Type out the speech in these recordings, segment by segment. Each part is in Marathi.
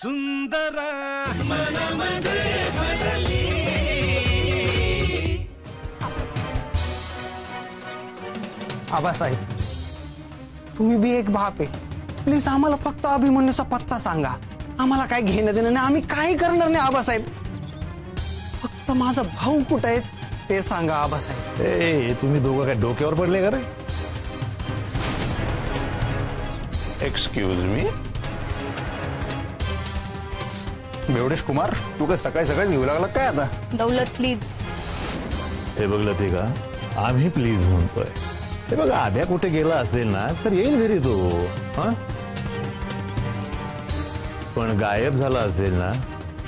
सुंदर मनामध्ये भरली। आबासाहेब, तुम्ही बी एक बाप आहे, प्लीज आम्हाला फक्त अभिमन्यूचा पत्ता सांगा। आम्हाला काय घेणं देणं नाही, आम्ही काही करणार नाही आबासाहेब। फक्त माझा भाऊ कुठे आहे ते सांगा आबासाहेब। ए तुम्ही दोघं काय डोक्यावर पडले का रे? एक्सक्यूज मी, बेवडेश कुमार, तू काय सकाळी सकाळी घेऊ लागला काय आता? दौलत प्लीज। हे बघ लतिका, आम्ही प्लीज म्हणतोय। हे बघा, आभ्या कुठे गेला असेल ना तर येईल घरी तो, हा? पण गायब झाला असेल ना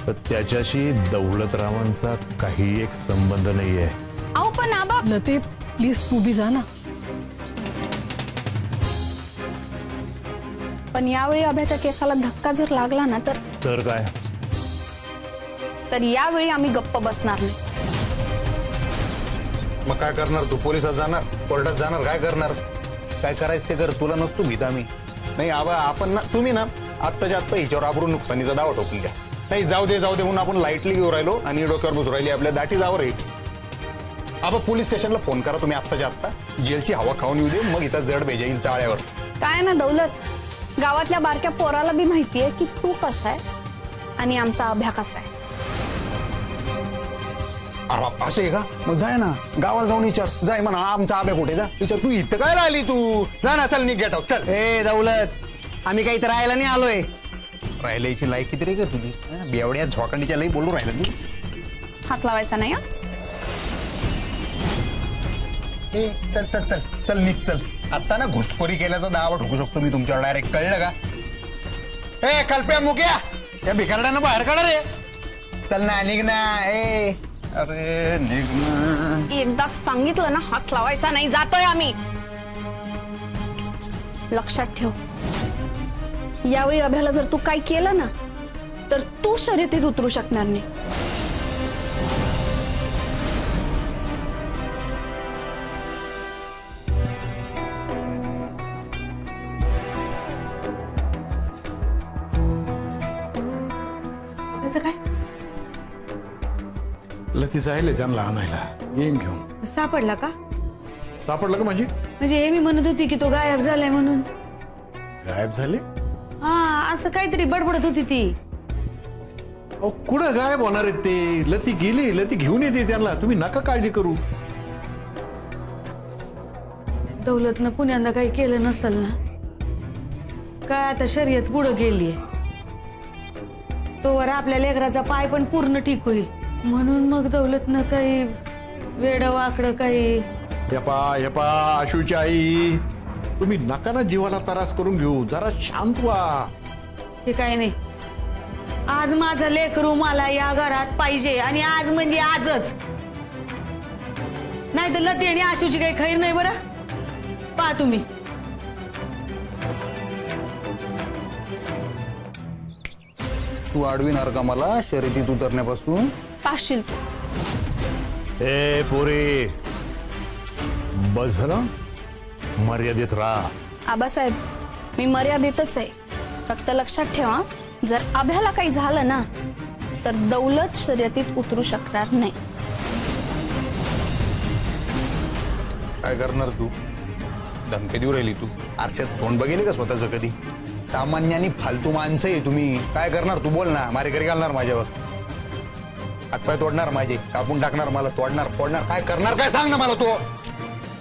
तर त्याच्याशी दौलतरावांचा काही एक संबंध नाहीये। आओ पण आबा, लते प्लीज तू भी जा ना। पण यावेळी अभ्याच्या केसाला धक्का जर लागला ना तर काय? तर यावेळी आम्ही गप्प बसणार नाही। मग काय करणार तू? पोलिसात जाणार, कोर्टात जाणार, काय करणार? काय करायचं ते कर, तुला नसतो भीत आम्ही। नाही आबा, आपण ना, तुम्ही ना आत्ताच्या आत्ता हिच्यावर आबरू नुकसानीचा दावा ठोकून द्या। नाही जाऊ दे म्हणून आपण लाईटली घेऊन राहिलो आणि डोक्यावर बसू राहिली, आपल्या दाटी जावर आहे। आबा पोलीस स्टेशनला फोन करा तुम्ही आत्ताच्या आत्ता, जेलची हवा खाऊन येऊ दे, मग हिचा जड भेजा येईल टाळ्यावर। काय ना दौलत, गावातल्या बारक्या पोराला बी माहितीये की तू कसा आहे आणि आमचा अभ्या कसा आहे। अरे असं आहे का? मग जाय ना गावाला जाऊन विचार, जाय म्हणा आमचा आब्या कुठे, जा विचार। तू इथं काय राहिली, तू जा ना, चल निघ, गेट आउट, चल। ए दौलत, आम्ही काही तर राहायला नाही आलोय। राहिल्याची लायकी तरी का तुझी? बेवड्या झोकांडीच्या लई बोलू राहिला तू। हात लावायचा नाही। ए चल चल चल चल निघ, चल। आता ना घुसखोरी केल्याचा दावा ठोकू शकतो मी तुमच्यावर डायरेक्ट, कळलं का? ए कल्प्या मुक्या, त्या भिकारड्यानं बाहेर काढा रे। चल ना, निघ ना। ए अरे निघ ना। एकदा सांगितलं ना हात लावायचा नाही, जातोय आम्ही। लक्षात ठेव, यावेळी अभ्याला जर तू काय केलं ना तर तू शर्यतीत उतरू शकणार नाही। काय लती जायले त्यांना आणायला, येईन घेऊन। सापडला का? सापडलं का? म्हणजे हे मी म्हणत होती की तो गायब झालाय म्हणून। गायब झाले? हा, असं काहीतरी बडबडत होती ती। अहो कुठं गायब होणार आहेत ते? लती गेली, लती घेऊन येते त्यांना, तुम्ही नका काळजी करू। दौलतनं पुण्यांदा काही केलं नसल ना? काय आता शर्यत पुढे गेली, तोवर आपल्या लेकराचा पाय पण पूर्ण ठीक होईल म्हणून मग दौलतनं काही वेडं वाकडं काही। यपा आशूची आई, तुम्ही नका ना जीवाला त्रास करून घेऊ, जरा शांत व्हा। हे काही नाही, आज माझं लेकरू मला या घरात पाहिजे, आणि आज म्हणजे आजच, नाही तर लती आणि आशूची काही खैर नाही। बरं पहा तुम्ही। तू अडविणार का मला शर्यतीत उतरण्यापासून? पाशील तू। ए पोरी, बस झालं, मर्यादेत राहा। आबासाहेब, मी मर्यादेतच आहे, फक्त लक्षात ठेवा जर अभ्याला काही झालं ना तर दौलत शर्यतीत उतरू शकणार नाही। काय करणार तू? धमकी देऊ राहिली तू? आरशात तोंड बघेल का स्वतःच कधी? सामान्यानी फालतू माणसं आहे तुम्ही, काय करणार तू? बोल ना, मारेकरी घालणार माझ्यावर, हातपाय तोडणार माझे, कापून टाकणार मला, तोडणार फोडणार, काय करणार, काय सांग ना मला तू।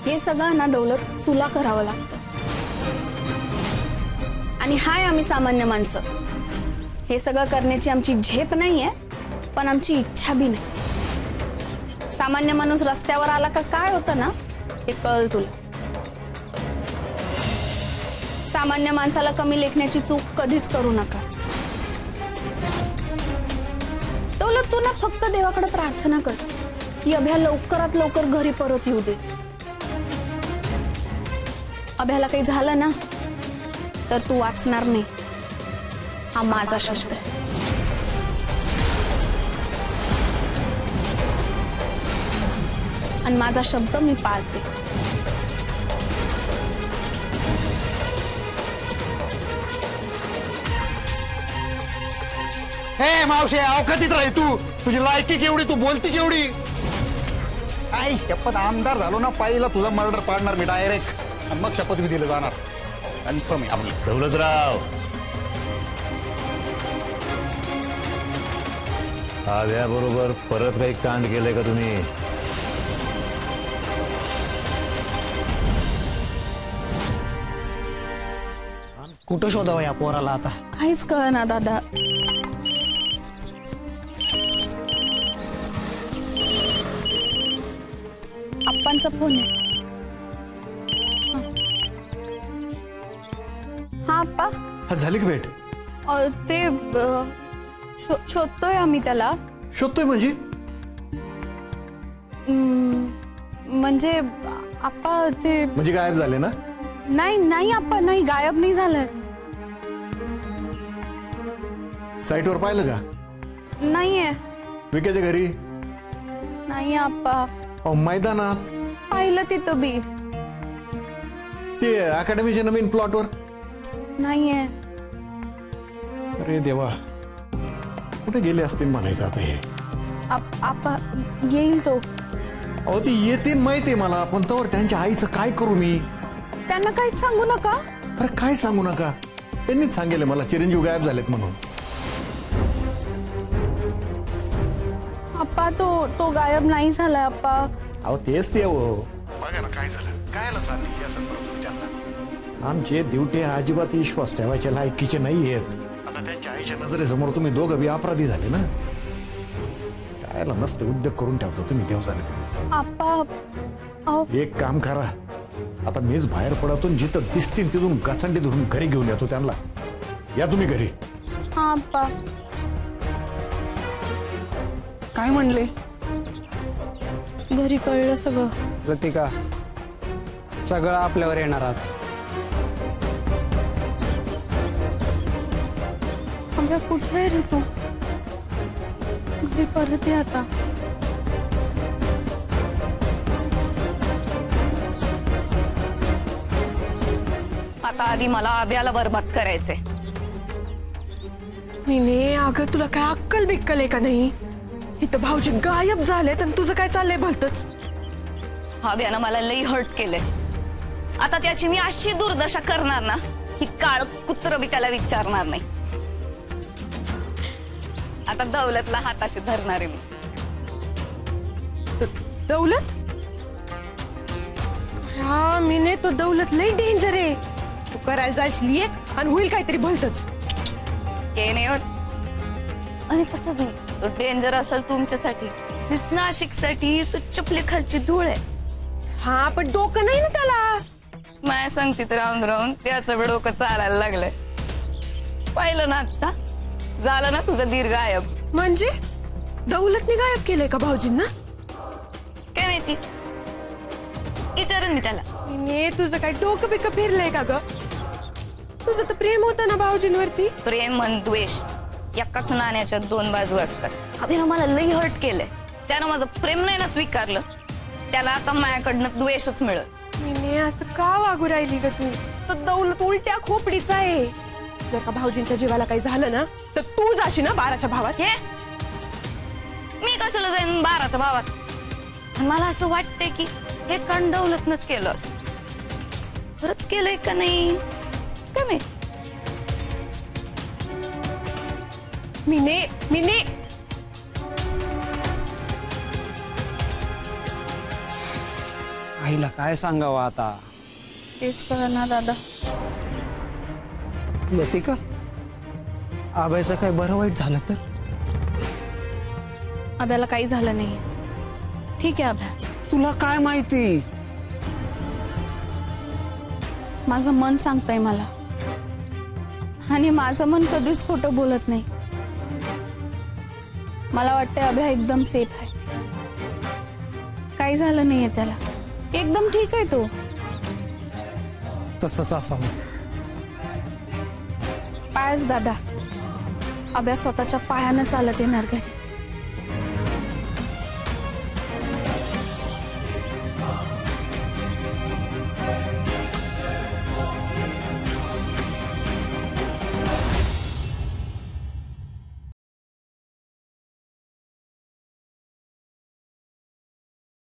हे सगळं ना दौलत तुला करावं लागतं, आणि हाय आम्ही सामान्य माणसं, हे सगळं करण्याची आमची झेप नाहीये, पण आमची इच्छा बी नाही। सामान्य माणूस रस्त्यावर आला का काय होतं ना हे कळलं तुला। सामान्य माणसाला कमी लेखण्याची चूक कधीच करू नका। दौलत तू ना फक्त देवाकडे प्रार्थना कर की अभ्या लवकरात लवकर घरी परत येऊ दे। अभ्याला काही झालं ना तर तू वाचणार नाही, हा माझा शब्द आहे। आणि माझा शब्द मी पाळते। हे मावशे अवकातीत राही तू, तुझी लायकी केवढी, तू बोलती केवढी. आई शपथ आमदार झालो ना पाहिला तुझा मर्डर पाडणार मी डायरेक्ट, मग शपथविधीला जाणार. कन्फर्म आहे आपली. दौलतराव, आद्याबरोबर परत काही कांड केलंय का तुम्ही? कुठं शोधावं या पोराला आता? काहीच कळना दादा. आप्पांचा फोन आहे. हा आप्पा. हा झाली की भेट? ते शोधतोय आम्ही त्याला. शोधतोय म्हणजे? म्हणजे आप्पा ते म्हणजे गायब झाले ना? नाही नाही आप्पा, नाही गायब नाही झालंय. साईटवर पाहिलं का? नाहीये. विकेच्या घरी? नाही आप्पा. मैदानात पाहिलं तिथं बी. ते अकॅडमीच्या नवीन प्लॉटवर? नाहीये. अरे देवा, कुठे गेले असतील म्हणायचं आता हे. आप्पा येईल तो. अहो ती येतील माहितीये मला, पण तवर त्यांच्या आईचं काय करू मी? त्यांना काहीच सांगू नका. अरे काय सांगू नका, त्यांनीच सांगेल मला चिरंजीव गायब झालेत म्हणून. आप्पा तो गायब नाही झालाय आप्पा. अहो तेच ते बघा ना काय झालं, कायला साथ दिली असं त्यांना. आमचे दिवटे अजिबात विश्वास ठेवायच्या लायकीचे नाही आहेत. आता त्यांच्या आईच्या नजरेसमोर तुम्ही दोघं बी अपराधी झाले ना. कायला नसते उद्योग करून ठेवतो तुम्ही देवजाने. आप्पा एक काम करा, आता मीच बाहेर पडतून जिथं दिसतील तिथून गाचंडी धरून घरी घेऊन येतो त्यांना. या तुम्ही घरी. हा आप्पा. काय म्हणले? घरी कळलं सगळं. लतिका, सगळं आपल्यावर येणार आहात. आम्ही कुठे रे तू? घरी परत ये आता. आता आधी मला आब्याला बरबाद करायचंय. मिने, अगं तुला काय अक्कल बिक्कल आहे का नाही? इथं भाऊजी गायब झालेत आणि तुझं काय चाललंय भलतच? आब्यानं मला लई हर्ट केलंय. आता त्याची मी अशी दुर्दशा करणार ना की काळ कुत्र बी त्याला विचारणार नाही. आता दौलतला हाताशी धरणार आहे मी. दौलत? हा मिने, तो दौलत लई डेंजर आहे. तू करायला जायची एक आणि होईल काहीतरी भलतच. हे नाही होत. आणि तसं बी तो डेंजर असेल तुमच्यासाठी, नाशिकसाठी तो चपली खालची धूळ आहे. हा पण डोकं नाही ना त्याला. माझ्या संगतीत राहून राहून त्याचं बी डोकं चालायला लागलंय. पाहिलं ना आता झालं ना तुझं दीर गायब. म्हणजे दौलतने गायब केलंय का भाऊजींना? काय माहिती, विचारेन मी त्याला. मिने, तुझं काय डोकं बिकं फिरलंय का ग? तुझं तर प्रेम होतं ना भाऊजींवरती. प्रेम आणि द्वेष एकाच नाण्याच्या दोन बाजू असतात. अभिनव मला लई हर्ट केलंय. त्यानं माझं प्रेम नाही ना स्वीकारलं, त्याला आता माझ्याकडनं द्वेषच मिळत. मिने, असं का वागू राहिली ग तू? तो दौलत उलट्या खोपडीचा आहे. जर का भाऊजींच्या जीवाला काही झालं ना तर तू जाशी ना बाराच्या भावात. हे मी कशाला जाईन बाराच्या भावात? मला असं वाटतंय की हे कण दौलतनंच केलं असं. खरंच केलंय का नाही काय माहित. मिने, मिने, आईला काय सांगावं आता? तेच कळना दादा. लतिका, आबाईचं काय बरं वाईट झालं तर? आब्याला काही झालं नाही. ठीक आहे आब्या. तुला काय माहिती? माझं मन सांगतंय मला, आणि माझं मन कधीच खोटं बोलत नाही. मला वाटतंय अभ्या एकदम सेफ आहे. काही झालं नाहीये त्याला. एकदम ठीक आहे तो. तसंच असावं. पायच दादा, अभ्या स्वतःच्या पायानं चालत येणार घरी.